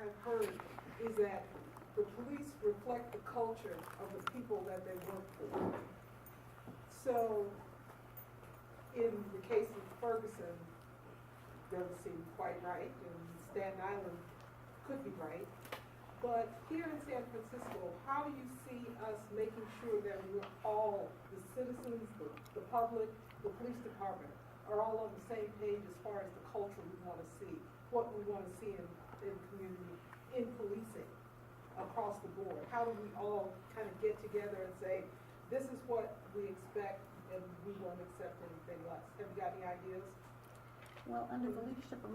I've heard is that the police reflect the culture of the people that they work for. So, in the case of Ferguson, doesn't seem quite right, and Staten Island could be right. But here in San Francisco, how do you see us making sure that we're all, the citizens, the public, the police department, are all on the same page as far as the culture we want to see, what we want to see in community, in policing across the board? How do we all kind of get together and say, this is what we expect and we won't accept anything less? Have you got any ideas? Well, under the leadership of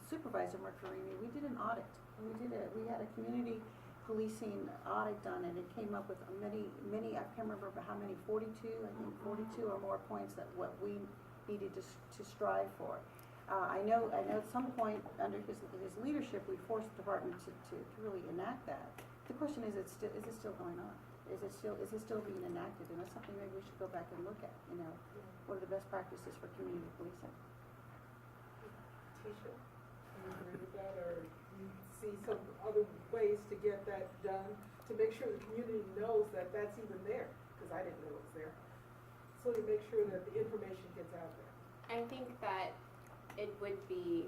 Supervisor Mercurini, we did an audit. We had a community policing audit done, and it came up with many, I can't remember how many, 42, I think 42 or more points that what we needed to strive for. I know at some point under his leadership, we forced the department to really enact that. The question is it still going on? Is it still being enacted? And that's something maybe we should go back and look at, what are the best practices for community policing? Tisha, do you agree with that, or you see some other ways to get that done, to make sure the community knows that that's even there, because I didn't know it was there, so to make sure that the information gets out there? I think that it would be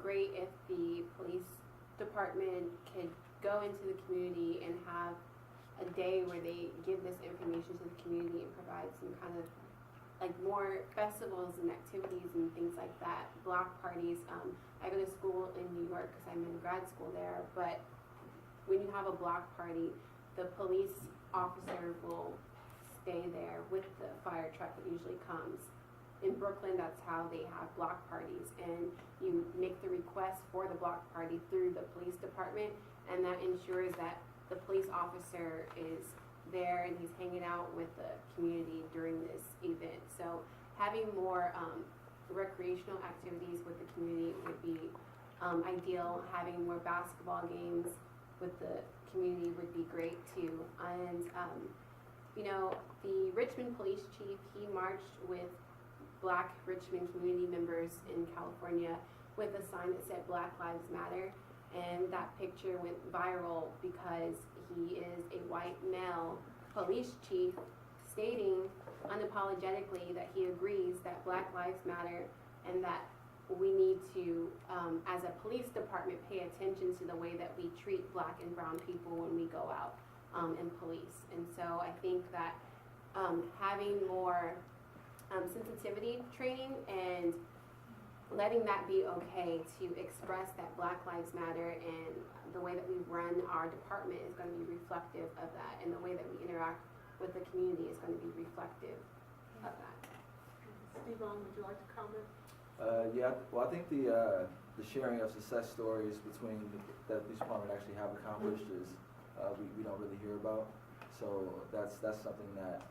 great if the police department could go into the community and have a day where they give this information to the community and provide some kind of like more festivals and activities and things like that, block parties. I go to school in New York because I'm in grad school there, but when you have a block party, the police officer will stay there with the fire truck that usually comes. In Brooklyn, that's how they have block parties, and you make the request for the block party through the police department, and that ensures that the police officer is there and he's hanging out with the community during this event. So having more recreational activities with the community would be ideal. Having more basketball games with the community would be great too. And the Richmond police chief, he marched with Black Richmond community members in California with a sign that said Black Lives Matter. And that picture went viral because he is a white male police chief stating unapologetically that he agrees that Black Lives Matter and that we need to, as a police department, pay attention to the way that we treat Black and brown people when we go out and police. And so I think that having more sensitivity training and letting that be okay to express that Black Lives Matter and the way that we run our department is going to be reflective of that, and the way that we interact with the community is going to be reflective of that. Stevon, would you like to comment? Yeah, well, I think the sharing of success stories between that the police department actually have accomplished is we don't really hear about. So that's something that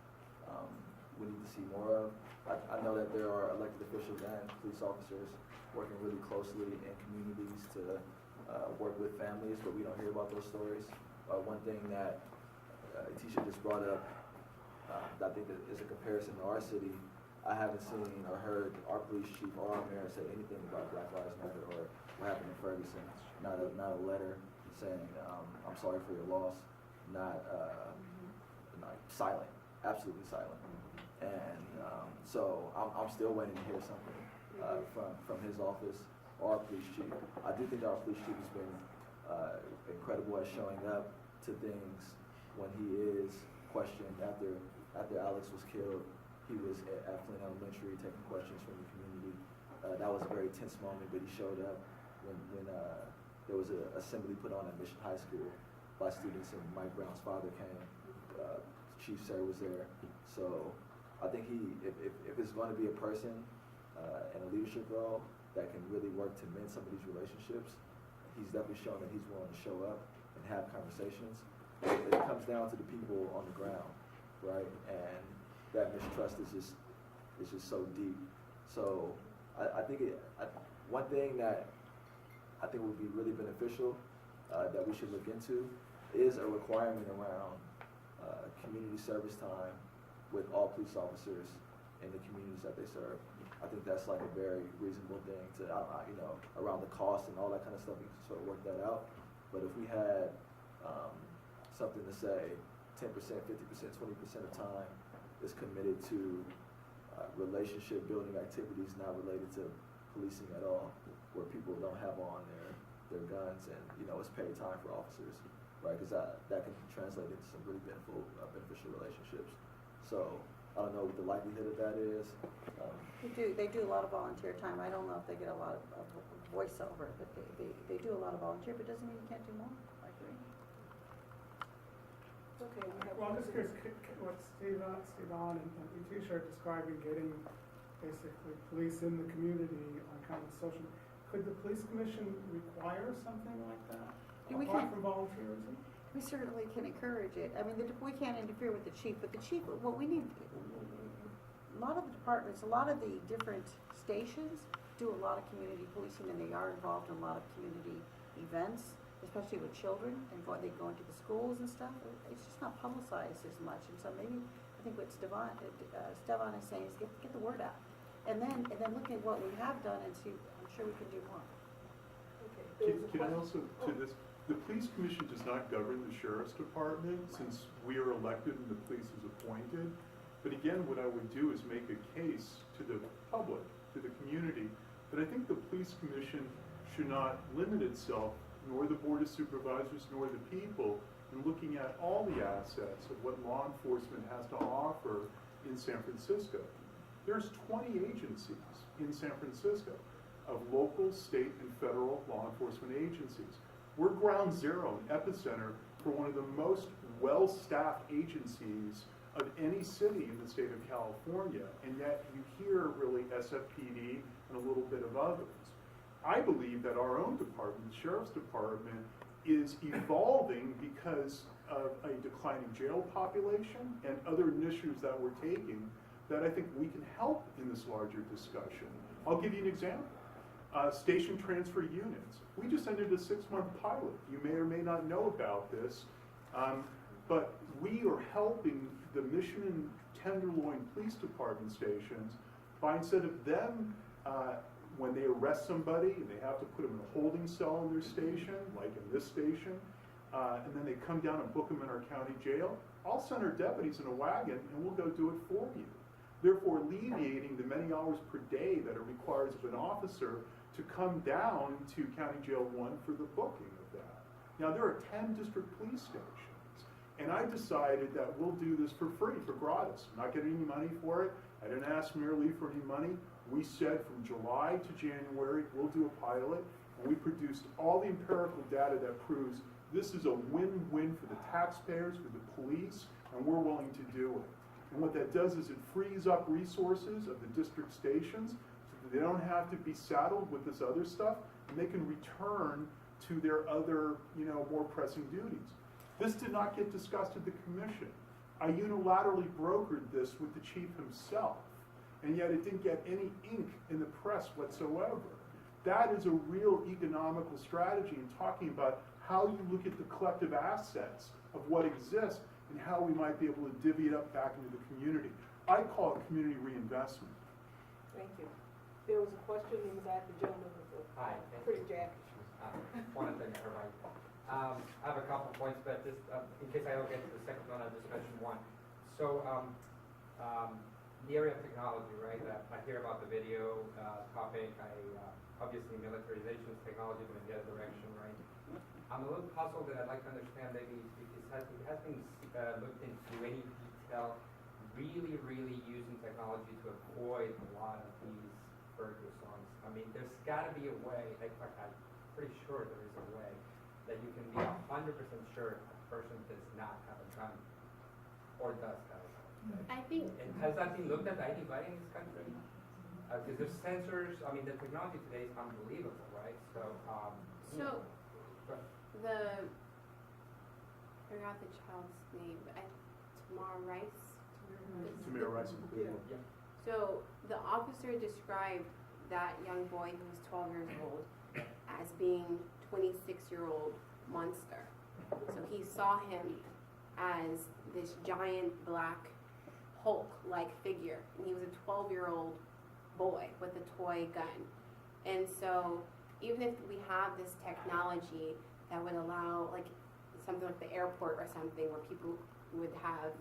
we need to see more of. I know that there are elected officials and police officers working really closely in communities to work with families, but we don't hear about those stories. One thing that Tisha just brought up, I think that is a comparison to our city. I haven't seen or heard our police chief or our mayor say anything about Black Lives Matter or what happened in Ferguson. Not a letter saying, I'm sorry for your loss. Not silent, absolutely silent. And so I'm still waiting to hear something from his office or our police chief. I do think our police chief has been incredible at showing up to things when he is questioned. After Alex was killed, he was at Flint Elementary taking questions from the community. That was a very tense moment, but he showed up when there was an assembly put on at Mission High School by students, and Mike Brown's father came. Chief Sir was there. So I think if it's going to be a person in a leadership role that can really work to mend some of these relationships, he's definitely shown that he's willing to show up and have conversations. It comes down to the people on the ground, right? And that mistrust is just so deep. So I think one thing that I think would be really beneficial that we should look into is a requirement around community service time with all police officers in the communities that they serve. I think that's like a very reasonable thing to, you know, around the cost and all that kind of stuff, we can sort of work that out. But if we had something to say, 10%, 50%, 20% of time is committed to relationship building activities not related to policing at all, where people don't have on their guns, and you know, it's paid time for officers, right? Because that can translate into some really beneficial relationships. So I don't know what the likelihood of that is. They do a lot of volunteer time. I don't know if they get a lot of voiceover, but they do a lot of volunteer, but doesn't mean you can't do more, I agree. Okay, we have. Well, I'm just curious what Steve on and Letitia are describing, getting basically police in the community on kind of social. Could the police commission require something like that? We Apart can't. from volunteerism? We certainly can encourage it. I mean, we can't interfere with the chief, but the chief, what we need, a lot of the departments, a lot of the different stations do a lot of community policing, and they are involved in a lot of community events, especially with children, and they go into the schools and stuff. It's just not publicized as much, and so maybe, I think what Stevan is saying is get the word out. And then look at what we have done and see, I'm sure we can do more. Okay, there was a Can I question. also, to this, the police commission does not govern the sheriff's department, since we are elected and the police is appointed. But again, what I would do is make a case to the public, to the community, that I think the police commission should not limit itself, nor the board of supervisors, nor the people, in looking at all the assets of what law enforcement has to offer in San Francisco. There's 20 agencies in San Francisco of local, state, and federal law enforcement agencies. We're ground zero, an epicenter for one of the most well-staffed agencies of any city in the state of California, and yet you hear really SFPD and a little bit of others. I believe that our own department, the sheriff's department, is evolving because of a declining jail population and other initiatives that we're taking that I think we can help in this larger discussion. I'll give you an example. Station transfer units. We just ended a 6-month pilot. You may or may not know about this, but we are helping the Mission and Tenderloin Police Department stations by, instead of them, when they arrest somebody and they have to put them in a holding cell in their station, like in this station, and then they come down and book them in our county jail, I'll send our deputies in a wagon and we'll go do it for you. Therefore alleviating the many hours per day that it requires of an officer to come down to County Jail 1 for the booking of that. Now there are 10 district police stations, and I decided that we'll do this for free, for gratis. I'm not getting any money for it. I didn't ask Mayor Lee for any money. We said from July to January, we'll do a pilot, and we produced all the empirical data that proves this is a win-win for the taxpayers, for the police, and we're willing to do it. And what that does is it frees up resources of the district stations so that they don't have to be saddled with this other stuff, and they can return to their other, more pressing duties. This did not get discussed at the commission. I unilaterally brokered this with the chief himself, and yet it didn't get any ink in the press whatsoever. That is a real economical strategy in talking about how you look at the collective assets of what exists and how we might be able to divvy it up back into the community. I call it community reinvestment. Thank you. There was a question in the back, the gentleman with the Hi. pretty jacket. One of them, everybody. I have a couple points, but just in case I don't get to the second one, I'll just mention one. So, the area of technology, right? I hear about the video topic. Obviously, militarization of technology is going to get a direction, right? I'm a little puzzled, and I'd like to understand maybe if it has been looked into any detail, really using technology to avoid a lot of these Fergusons. I mean, there's got to be a way. I'm pretty sure there is a way that you can be 100% sure a person does not have a gun or does have a gun. I think And has that been looked at by anybody in this country? Because there's sensors. I mean, the technology today is unbelievable, right? So, I forgot the child's name, Tamar Rice. Tamir Rice in Cleveland. yeah. So the officer described that young boy who was 12 years old as being 26-year-old monster. So he saw him as this giant black Hulk-like figure, and he was a 12-year-old boy with a toy gun. And so even if we have this technology that would allow, like, something like the airport or something where people would have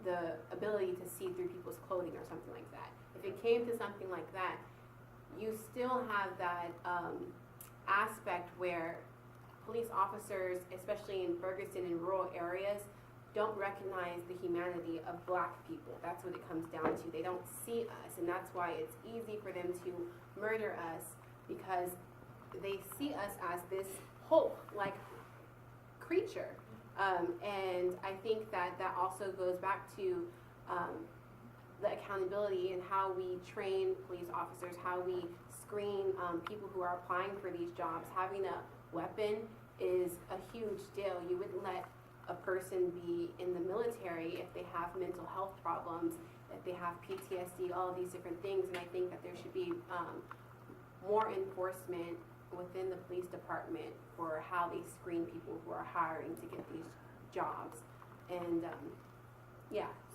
the ability to see through people's clothing or something like that. If it came to something like that, you still have that aspect where police officers, especially in Ferguson and rural areas, don't recognize the humanity of black people. That's what it comes down to. They don't see us, and that's why it's easy for them to murder us, because they see us as this Hulk-like creature. And I think that also goes back to the accountability and how we train police officers, how we screen people who are applying for these jobs. Having a weapon is a huge deal. You wouldn't let a person be in the military if they have mental health problems, if they have PTSD, all of these different things. And I think that there should be more enforcement within the police department for how they screen people who are hiring to get these jobs. And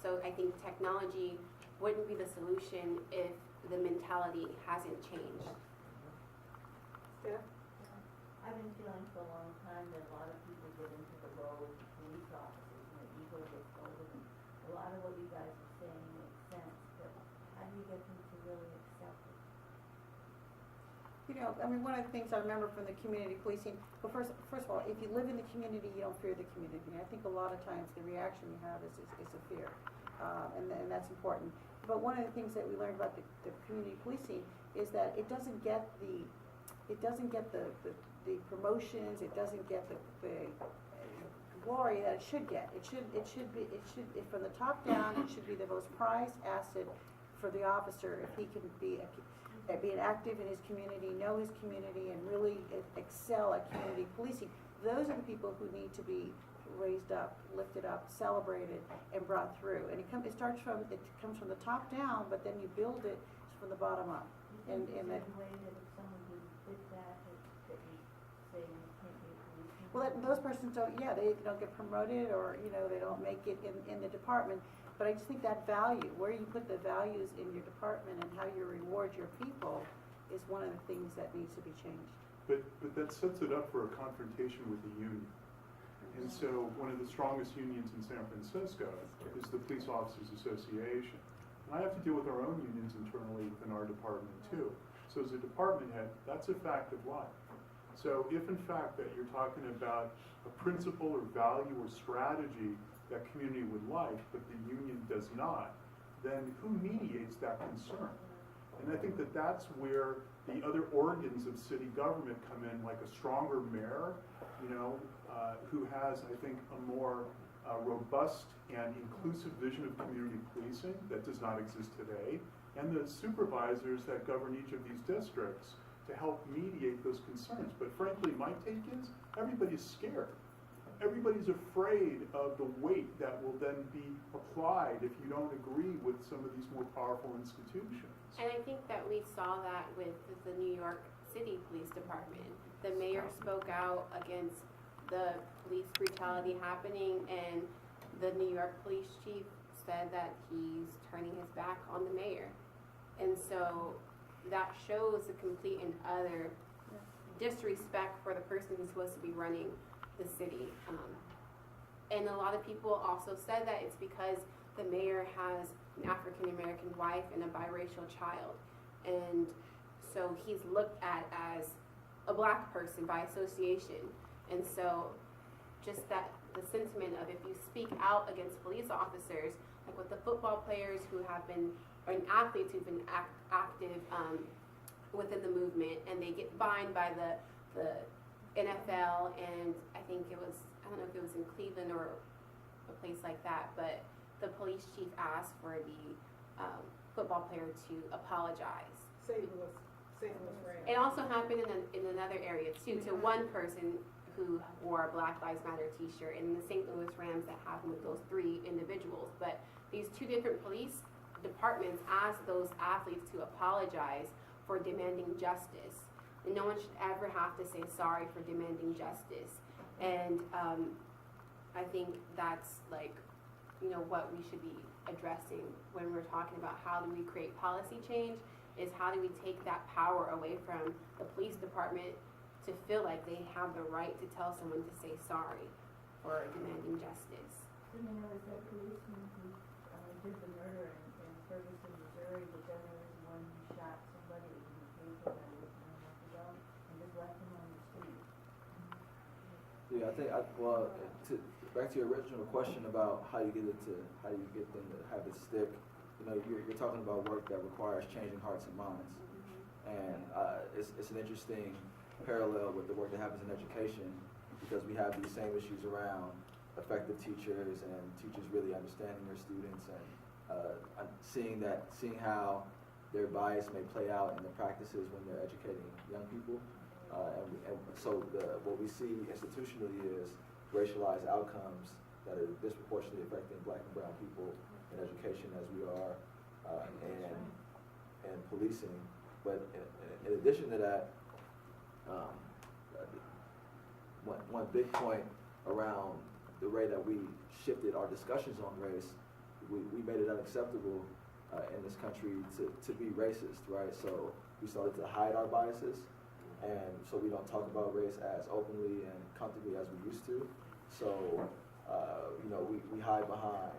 so I think technology wouldn't be the solution if the mentality hasn't changed. Steph? I've been feeling for a long time that a lot of people get into the role of police officers and their ego gets older. And a lot of what you guys are saying makes sense, but how do you get them to really accept it? You know, I mean, one of the things I remember from the community policing, well, first of all, if you live in the community, you don't fear the community. I think a lot of times the reaction you have is a fear, and that's important. But one of the things that we learned about the community policing is that it doesn't get the promotions, it doesn't get the glory that it should get. It should from the top down, it should be the most prized asset for the officer if he can be active in his community, know his community, and really excel at community policing. Those are the people who need to be raised up, lifted up, celebrated, and brought through. And it comes from the top down, but then you build it from the bottom up. And that way that if someone who did that you say you can't be a policeman? well, those persons don't get promoted, or they don't make it in the department. But I just think that value, where you put the values in your department and how you reward your people, is one of the things that needs to be changed. But that sets it up for a confrontation with the union. And so one of the strongest unions in San Francisco is the Police Officers Association. And I have to deal with our own unions internally within our department too. So as a department head, that's a fact of life. So if in fact that you're talking about a principle or value or strategy that community would like, but the union does not, then who mediates that concern? And I think that that's where the other organs of city government come in, like a stronger mayor, who has, I think, a more robust and inclusive vision of community policing that does not exist today, and the supervisors that govern each of these districts to help mediate those concerns. But frankly, my take is everybody's scared. Everybody's afraid of the weight that will then be applied if you don't agree with some of these more powerful institutions. And I think that we saw that with the New York City Police Department. The mayor spoke out against the police brutality happening, and the New York police chief said that he's turning his back on the mayor. And so that shows the complete and utter disrespect for the person who's supposed to be running the city. And a lot of people also said that it's because the mayor has an African American wife and a biracial child. And so he's looked at as a black person by association. And so just that the sentiment of if you speak out against police officers, like with the football players who have been, or athletes who've been active within the movement, and they get fined by the NFL, and I think it was, I don't know if it was in Cleveland or a place like that, but the police chief asked for the football player to apologize. St. Louis Rams. It also happened in another area too, to one person who wore a Black Lives Matter t-shirt, and the St. Louis Rams that happened with those 3 individuals. But these 2 different police departments asked those athletes to apologize for demanding justice. And no one should ever have to say sorry for demanding justice. And I think that's like what we should be addressing when we're talking about how do we create policy change, is how do we take that power away from the police department to feel like they have the right to tell someone to say sorry for demanding justice. You know, is that policeman who did the murder in Ferguson, Missouri, but then there was one who shot somebody in the paper that was a month ago and just left him on the street. Yeah, I think, back to your original question about how you get them to have it stick. You're talking about work that requires changing hearts and minds, and it's an interesting parallel with the work that happens in education, because we have these same issues around effective teachers and teachers really understanding their students and seeing how their bias may play out in the practices when they're educating young people. So what we see institutionally is racialized outcomes that are disproportionately affecting Black and brown people in education, as we are, and policing. But in addition to that, one big point around the way that we shifted our discussions on race, we made it unacceptable in this country to be racist, right? So we started to hide our biases, and so we don't talk about race as openly and comfortably as we used to. So, we hide behind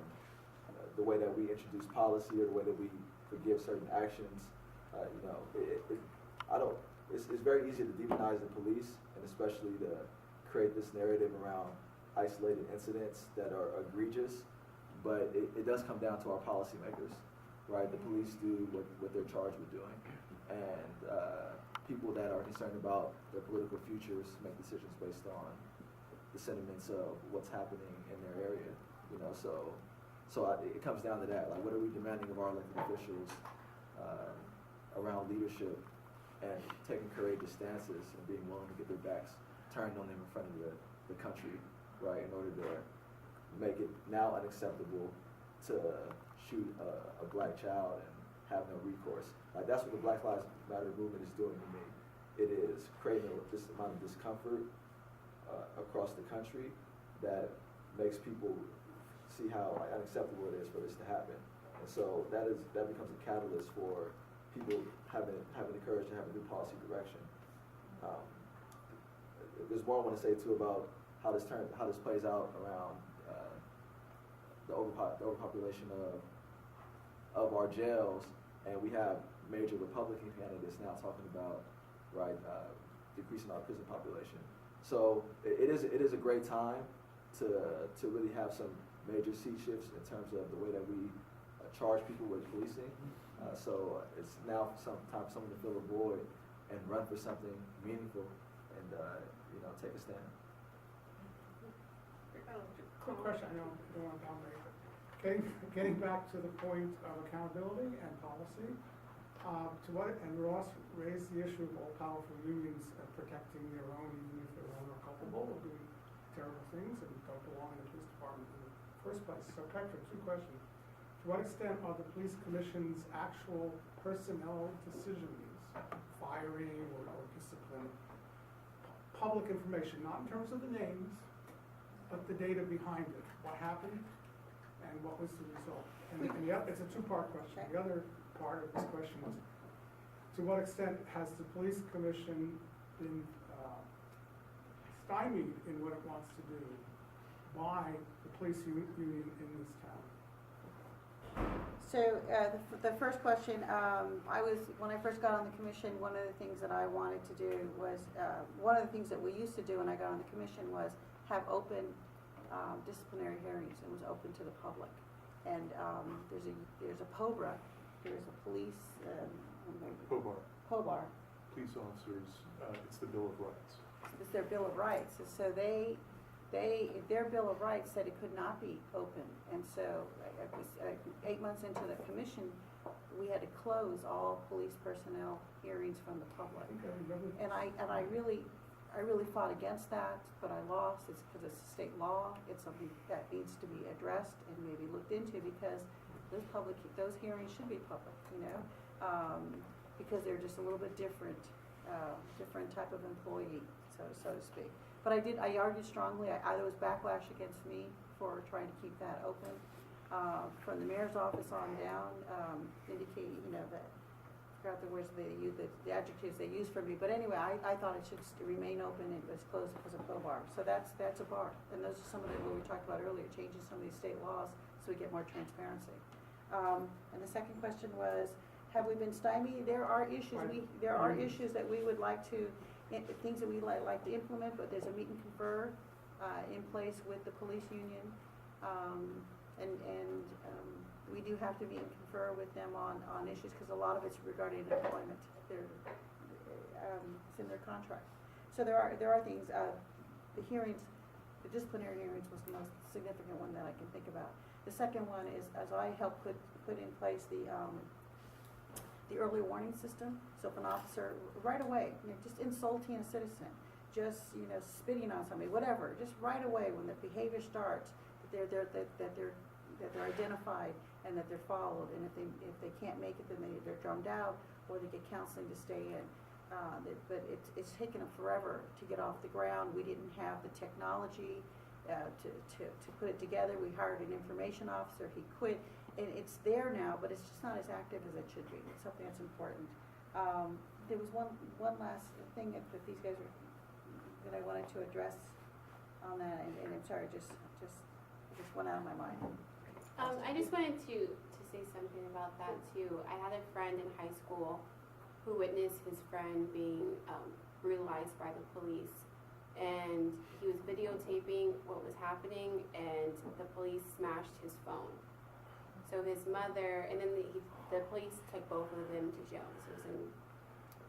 the way that we introduce policy or the way that we forgive certain actions. It's very easy to demonize the police, and especially to create this narrative around isolated incidents that are egregious, but it does come down to our policymakers, right? The police do what they're charged with doing, and people that are concerned about their political futures make decisions based on the sentiments of what's happening in their area, it comes down to that. Like, what are we demanding of our elected officials around leadership and taking courageous stances and being willing to get their backs turned on them in front of the country, right, in order to make it now unacceptable to shoot a Black child and have no recourse. Like, that's what the Black Lives Matter movement is doing to me. It is creating this amount of discomfort across the country that makes people see how unacceptable it is for this to happen. And so that becomes a catalyst for people having the courage to have a new policy direction. There's more I want to say too about how this plays out around the overpopulation of our jails, and we have major Republican candidates now talking about decreasing our prison population. So it is a great time to really have some major sea shifts in terms of the way that we charge people with policing. So it's now time for someone to fill a void and run for something meaningful and take a stand. Quick question, I don't want to dominate, but getting back to the point of accountability and policy, and Ross raised the issue of all powerful unions protecting their own, even if their own are culpable of doing terrible things and don't belong in the police department in the first place. So Patrick, two questions. To what extent are the police commission's actual personnel decisions, firing or discipline, public information, not in terms of the names, but the data behind it? What happened and what was the result? And it's a two-part question. The other part of this question is, to what extent has the police commission been stymied in what it wants to do by the police union in this town? So the first question, when I first got on the commission, one of the things that I wanted to do was, one of the things that we used to do when I got on the commission was have open disciplinary hearings. It was open to the public. And there's a POBRA, there's a police, POBAR. Police officers, it's the Bill of Rights. It's their Bill of Rights. And so their Bill of Rights said it could not be open. And so 8 months into the commission, we had to close all police personnel hearings from the public. And I really fought against that, but I lost. It's because it's a state law. It's something that needs to be addressed and maybe looked into, because those hearings should be public, because they're just a little bit different type of employee, so to speak. But I argued strongly. There was backlash against me for trying to keep that open. from the mayor's office on down, indicate, that, I forgot the words they use, the adjectives they use for me, but anyway, I thought it should remain open, it was closed because of bar. So that's a bar, and those are some of the, what we talked about earlier, changing some of these state laws so we get more transparency. And the second question was, have we been stymied? There are issues, issues that we would like to, things that we like to implement, but there's a meet and confer, in place with the police union. We do have to meet and confer with them on issues, because a lot of it's regarding employment. It's in their contract. So there are things, the hearings, the disciplinary hearings was the most significant one that I can think about. The second one is, as I helped put in place the early warning system. So if an officer, right away, just insulting a citizen, just, spitting on somebody, whatever, just right away when the behavior starts, that they're identified and that they're followed, and if they can't make it, then they're drummed out, or they get counseling to stay in. But it's taken them forever to get off the ground. We didn't have the technology to put it together. We hired an information officer. He quit, and it's there now, but it's just not as active as it should be. It's something that's important. There was one last thing that these guys that I wanted to address on that, and I'm sorry, just went out of my mind. I just wanted to say something about that too. I had a friend in high school who witnessed his friend being brutalized by the police, and he was videotaping what was happening, and the police smashed his phone. So his mother, and then the police took both of them to jail. This was in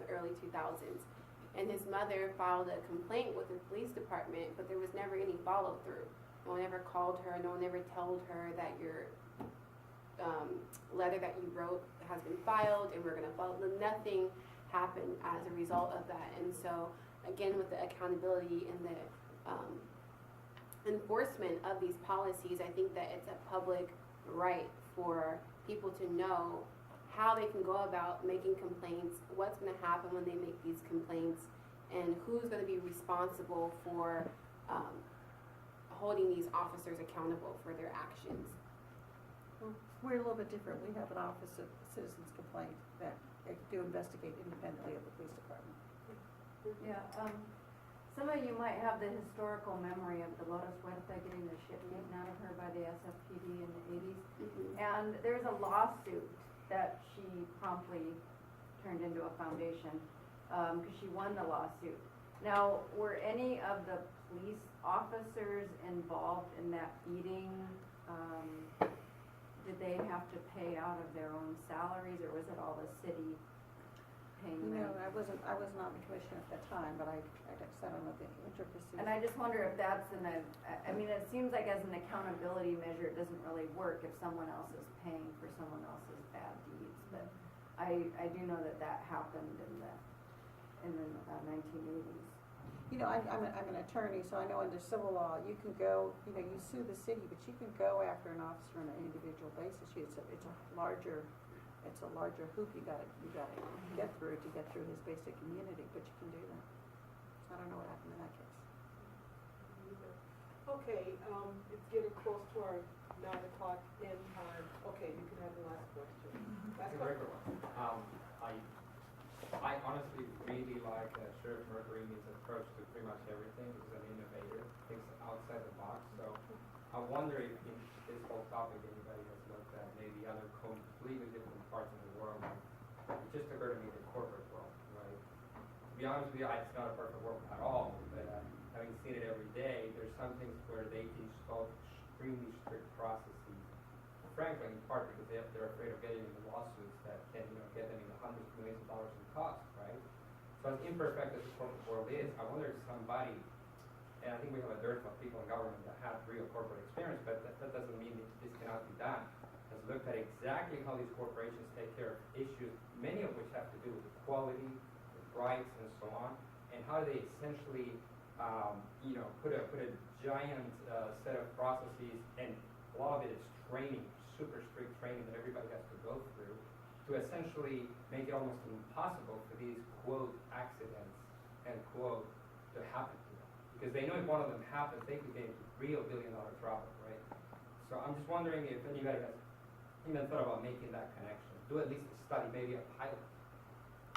the early 2000s. And his mother filed a complaint with the police department, but there was never any follow through. No one ever called her, no one ever told her that your letter that you wrote has been filed and we're gonna follow. Nothing happened as a result of that. And so again, with the accountability and the enforcement of these policies, I think that it's a public right for people to know how they can go about making complaints, what's gonna happen when they make these complaints, and who's gonna be responsible for holding these officers accountable for their actions. We're a little bit different. We have an Office of Citizens Complaint that do investigate independently of the police department. Yeah, some of you might have the historical memory of Dolores Huerta getting the shit beaten out of her by the SFPD in the 80s. And there's a lawsuit that she promptly turned into a foundation, because she won the lawsuit. Now, were any of the police officers involved in that beating? Did they have to pay out of their own salaries, or was it all the city paying them? I was not the commissioner at that time, but I don't know the intricacies. And I just wonder if that's I mean, it seems like as an accountability measure, it doesn't really work if someone else is paying for someone else's bad deeds. But I do know that happened in the 1980s. I'm an attorney, so I know under civil law, you can go, you sue the city, but you can go after an officer on an individual basis. It's a larger hoop you gotta get through to get through his basic immunity, but you can do that. I don't know what happened in that case. Okay, it's getting close to our 9 o'clock end time. Okay, you can have the last question. Last Very question. good one. I honestly really like Sheriff Mercury's approach to pretty much everything. He's an innovator, thinks outside the box. So I wonder if in this whole topic anybody has looked at maybe other completely different parts of the world. It just occurred to me the corporate world, right? To be honest with you, it's not a perfect world at all, but having seen it every day, there's some things where they install extremely strict processes. Frankly, in part because they're afraid of getting into lawsuits that can get them in the hundreds of millions of dollars in cost, right? So as imperfect as the corporate world is, I wonder if somebody, and I think we have a dearth of people in government that have real corporate experience, but that doesn't mean that this cannot be done, has looked at exactly how these corporations take care of issues, many of which have to do with equality, with rights, and so on, and how they essentially, put a giant set of processes, and a lot of it is training, super strict training that everybody has to go through, to essentially make it almost impossible for these, quote, accidents, end quote, to happen to them. Because they know if one of them happens, they could get into real billion-dollar trouble, right? So I'm just wondering if anybody has even thought about making that connection. Do at least a study, maybe a pilot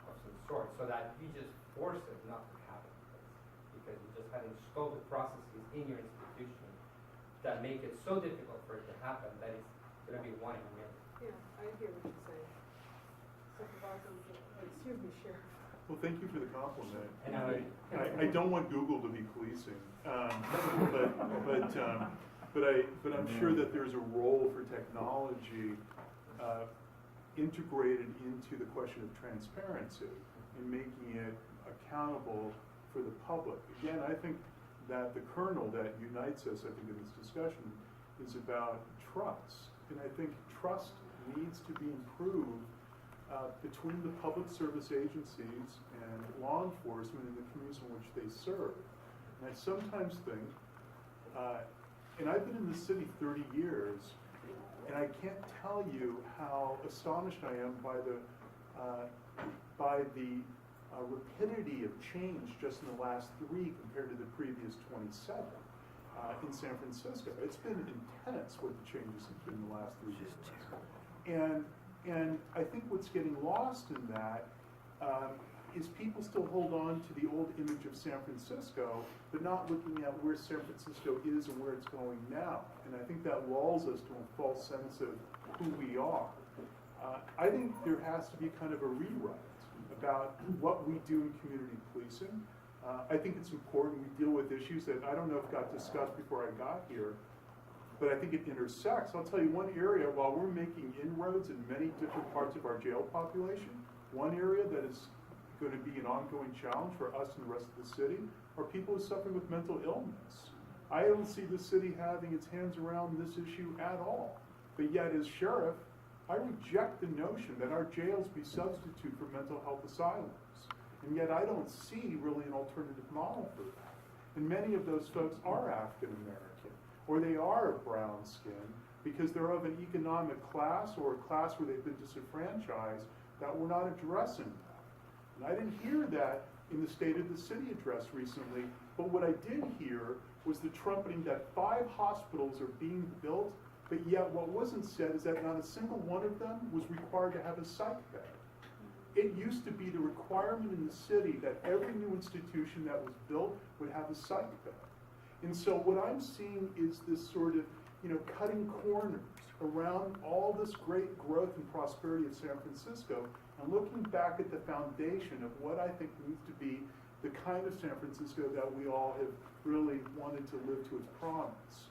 of some sort, so that you just force it not to happen. Because you just have installed the processes in your institution that make it so difficult for it to happen that it's going to be one in a million. Yeah, I hear what you're saying. Supervisor, excuse me, Sheriff. Well, thank you for the compliment. And I don't want Google to be policing, but I'm sure that there's a role for technology integrated into the question of transparency and making it accountable for the public. Again, I think that the kernel that unites us, I think, in this discussion is about trust. And I think trust needs to be improved between the public service agencies and law enforcement in the communities in which they serve. And I sometimes think, and I've been in the city 30 years, and I can't tell you how astonished I am by the rapidity of change just in the last 3 compared to the previous 27 in San Francisco. It's been intense what the changes have been in the last 3 years. And I think what's getting lost in that is people still hold on to the old image of San Francisco, but not looking at where San Francisco is and where it's going now. And I think that lulls us to a false sense of who we are. I think there has to be kind of a rewrite about what we do in community policing. I think it's important we deal with issues that I don't know if got discussed before I got here, but I think it intersects. I'll tell you one area, while we're making inroads in many different parts of our jail population, one area that is going to be an ongoing challenge for us and the rest of the city are people who suffer with mental illness. I don't see the city having its hands around this issue at all. But yet as sheriff, I reject the notion that our jails be substitute for mental health asylums. And yet I don't see really an alternative model for that. And many of those folks are African American, or they are brown skinned because they're of an economic class or a class where they've been disenfranchised that we're not addressing that. And I didn't hear that in the State of the City address recently, but what I did hear was the trumpeting that 5 hospitals are being built, but yet what wasn't said is that not a single one of them was required to have a psych bed. It used to be the requirement in the city that every new institution that was built would have a psych bed. And so what I'm seeing is this sort of, cutting corners around all this great growth and prosperity of San Francisco and looking back at the foundation of what I think needs to be the kind of San Francisco that we all have really wanted to live to its promise.